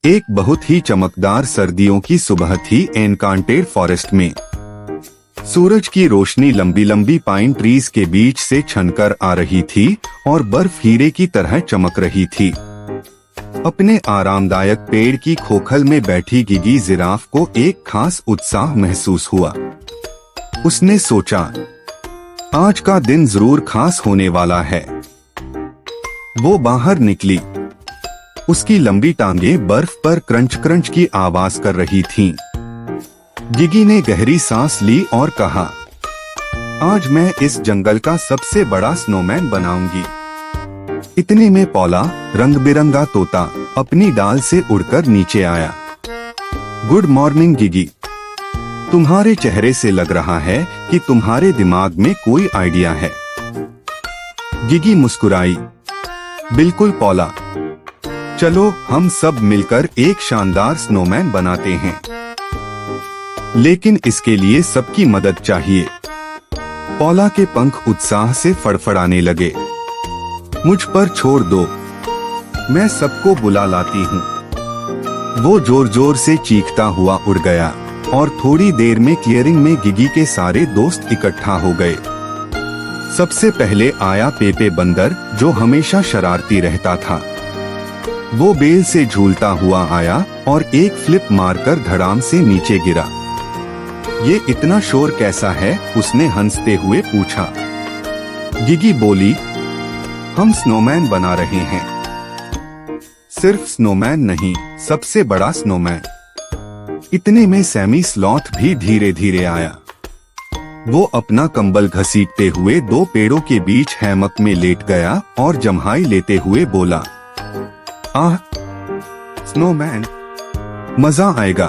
एक बहुत ही चमकदार सर्दियों की सुबह थी एनकांटेड फॉरेस्ट में। सूरज की रोशनी लंबी लंबी पाइन ट्रीज के बीच से छनकर आ रही थी और बर्फ हीरे की तरह चमक रही थी। अपने आरामदायक पेड़ की खोखल में बैठी गिगी जिराफ को एक खास उत्साह महसूस हुआ। उसने सोचा, आज का दिन जरूर खास होने वाला है। वो बाहर निकली। उसकी लंबी टांगें बर्फ पर क्रंच क्रंच की आवाज कर रही थीं। गिगी ने गहरी सांस ली और कहा, आज मैं इस जंगल का सबसे बड़ा स्नोमैन बनाऊंगी। इतने में पौला, रंग बिरंगा तोता, अपनी डाल से उड़कर नीचे आया। गुड मॉर्निंग गिगी, तुम्हारे चेहरे से लग रहा है कि तुम्हारे दिमाग में कोई आइडिया है। गिगी मुस्कुराई। बिल्कुल पौला, चलो हम सब मिलकर एक शानदार स्नोमैन बनाते हैं, लेकिन इसके लिए सबकी मदद चाहिए। पौला के पंख उत्साह से फड़फड़ाने लगे। मुझ पर छोड़ दो, मैं सबको बुला लाती हूँ। वो जोर जोर से चीखता हुआ उड़ गया और थोड़ी देर में क्लियरिंग में गिगी के सारे दोस्त इकट्ठा हो गए। सबसे पहले आया पेपे बंदर, जो हमेशा शरारती रहता था। वो बेल से झूलता हुआ आया और एक फ्लिप मारकर धड़ाम से नीचे गिरा। ये इतना शोर कैसा है? उसने हंसते हुए पूछा। गिगी बोली, हम स्नोमैन बना रहे हैं। सिर्फ स्नोमैन नहीं, सबसे बड़ा स्नोमैन। इतने में सैमी स्लॉथ भी धीरे धीरे आया। वो अपना कंबल घसीटते हुए दो पेड़ों के बीच हैमक में लेट गया और जम्हाई लेते हुए बोला, आह, स्नोमैन, मजा आएगा।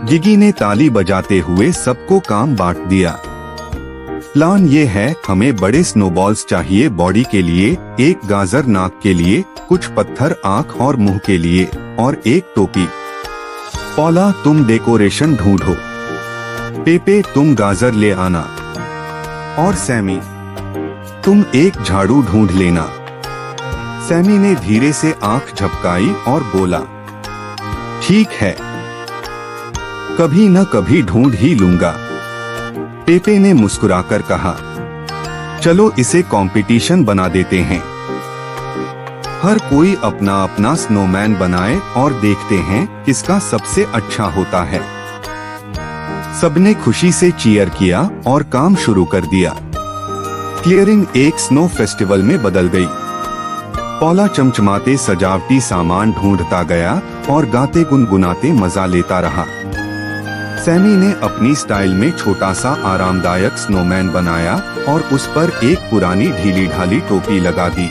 गिगी ने ताली बजाते हुए सबको काम बांट दिया। प्लान ये है, हमें बड़े स्नोबॉल्स चाहिए बॉडी के लिए, एक गाजर नाक के लिए, कुछ पत्थर आंख और मुंह के लिए, और एक टोपी। पौला, तुम डेकोरेशन ढूंढो। पेपे, तुम गाजर ले आना। और सैमी, तुम एक झाड़ू ढूंढ लेना। सैमी ने धीरे से आंख झपकाई और बोला, ठीक है, कभी न कभी ढूंढ ही लूंगा। पेपे ने मुस्कुराकर कहा, चलो इसे कंपटीशन बना देते हैं। हर कोई अपना अपना स्नोमैन बनाए और देखते हैं किसका सबसे अच्छा होता है। सबने खुशी से चीयर किया और काम शुरू कर दिया। क्लियरिंग एक स्नो फेस्टिवल में बदल गई। पौला चमचमाते सजावटी सामान ढूंढता गया और गाते गुनगुनाते मजा लेता रहा। सैमी ने अपनी स्टाइल में छोटा सा आरामदायक स्नोमैन बनाया और उस पर एक पुरानी ढीली ढाली टोपी लगा दी।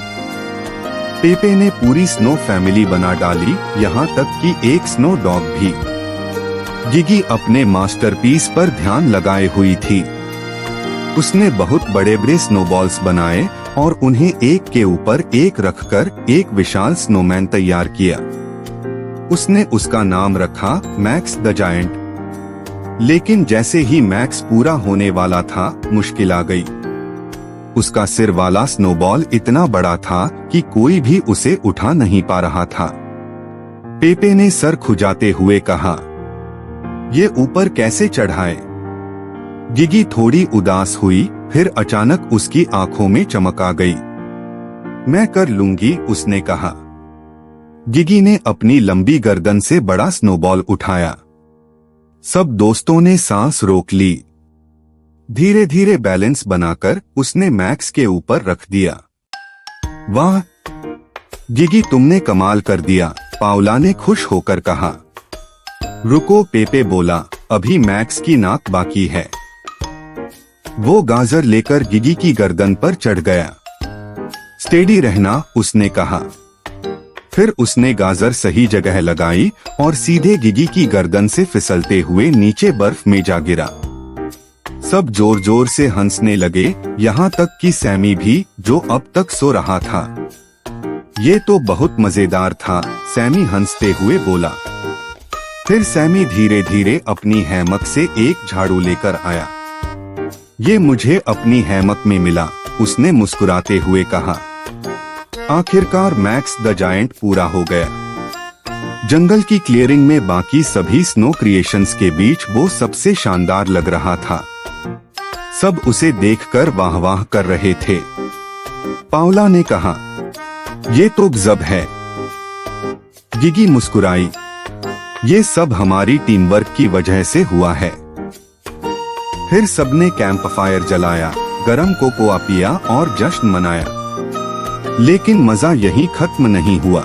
पेपे ने पूरी स्नो फैमिली बना डाली, यहाँ तक कि एक स्नो डॉग भी। गिगी अपने मास्टरपीस पर ध्यान लगाए हुई थी। उसने बहुत बड़े बड़े स्नोबॉल्स बनाए और उन्हें एक के ऊपर एक रखकर एक विशाल स्नोमैन तैयार किया। उसने उसका नाम रखा मैक्स द जायंट। लेकिन जैसे ही मैक्स पूरा होने वाला था, मुश्किल आ गई। उसका सिर वाला स्नोबॉल इतना बड़ा था कि कोई भी उसे उठा नहीं पा रहा था। पेपे ने सर खुजाते हुए कहा, ये ऊपर कैसे चढ़ाए? गिगी थोड़ी उदास हुई, फिर अचानक उसकी आंखों में चमक आ गई। मैं कर लूंगी, उसने कहा। गिगी ने अपनी लंबी गर्दन से बड़ा स्नोबॉल उठाया। सब दोस्तों ने सांस रोक ली। धीरे धीरे बैलेंस बनाकर उसने मैक्स के ऊपर रख दिया। वाह गिगी, तुमने कमाल कर दिया, पाउला ने खुश होकर कहा। रुको, पेपे बोला, अभी मैक्स की नाक बाकी है। वो गाजर लेकर गिगी की गर्दन पर चढ़ गया। स्टेडी रहना, उसने कहा। फिर उसने गाजर सही जगह लगाई और सीधे गिगी की गर्दन से फिसलते हुए नीचे बर्फ में जा गिरा। सब जोर जोर से हंसने लगे, यहाँ तक कि सैमी भी, जो अब तक सो रहा था। ये तो बहुत मजेदार था, सैमी हंसते हुए बोला। फिर सैमी धीरे धीरे अपनी हैमक से एक झाड़ू लेकर आया। ये मुझे अपनी हैमक में मिला, उसने मुस्कुराते हुए कहा। आखिरकार मैक्स द जायंट पूरा हो गया। जंगल की क्लियरिंग में बाकी सभी स्नो क्रिएशंस के बीच वो सबसे शानदार लग रहा था। सब उसे देखकर वाह वाह कर रहे थे। पाउला ने कहा, ये तो गजब है। गिगी मुस्कुराई, ये सब हमारी टीम वर्क की वजह से हुआ है। फिर सबने कैंप फायर जलाया, गरम कोकोआ पिया और जश्न मनाया। लेकिन मजा यहीं खत्म नहीं हुआ।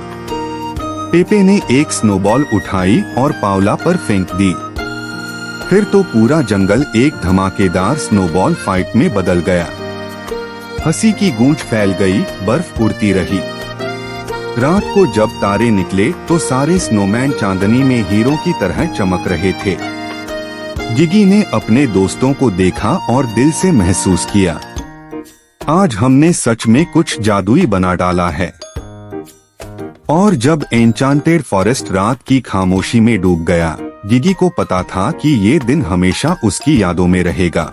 पेपे ने एक स्नोबॉल उठाई और पाउला पर फेंक दी। फिर तो पूरा जंगल एक धमाकेदार स्नोबॉल फाइट में बदल गया। हंसी की गूंज फैल गई, बर्फ उड़ती रही। रात को जब तारे निकले तो सारे स्नोमैन चांदनी में हीरो की तरह चमक रहे थे। गिगी ने अपने दोस्तों को देखा और दिल से महसूस किया, आज हमने सच में कुछ जादुई बना डाला है। और जब एन्चांटेड फॉरेस्ट रात की खामोशी में डूब गया, गिगी को पता था कि ये दिन हमेशा उसकी यादों में रहेगा।